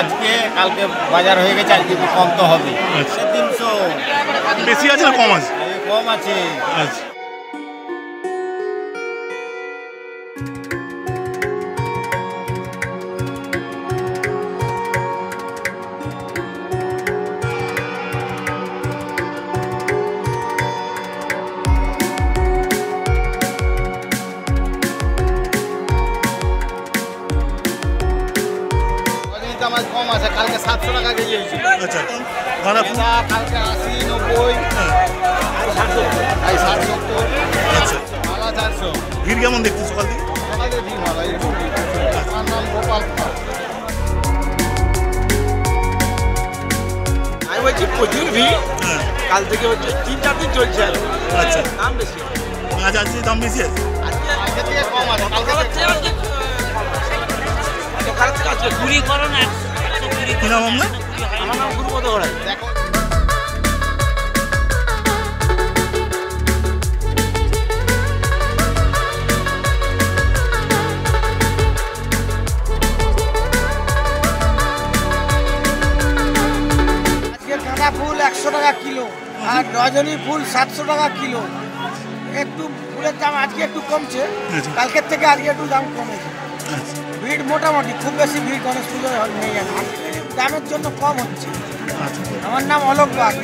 আজকে কালকে বাজার হয়ে গেছে, আজকে একটু কম তো হবে। 300 বেশি আছে না কম আছে? কম আছে। আচ্ছা আমার কম আছে, কালকে 700 টাকা কেজি হয়েছিল। আচ্ছা গাঁদা ফুল কালকে 80, 90, 60, 70। আচ্ছা মালা 400। ভিড় কেমন দেখছি সকাল থেকে? সকালে ভিড় ভালো। আমার নাম গোপাল কুমার। আমি বলছি প্রচুর ভিড়, কাল থেকে হচ্ছে 3-4 দিন চলছে। আচ্ছা দাম বেশি, আজ আজকে দাম বেশি আছে? আজকে থেকে কম আছে, কালকে আজকে কুড়ি করো না। কি নাম আপনার? আমার নাম গুরুপদ ঘোড়াই। দেখো গাঁদা ফুল 100 টাকা কিলো আর রজনী ফুল 700 টাকা কিলো। একটু ফুলের দাম আজকে একটু কমছে, কালকের থেকে আজকে একটু দাম কমেছে। ভিড় মোটামুটি, খুব বেশি ভিড় গণেশ পুজোয় নেই, দামের জন্য কম হচ্ছে। আমার নাম অলোক বাগ।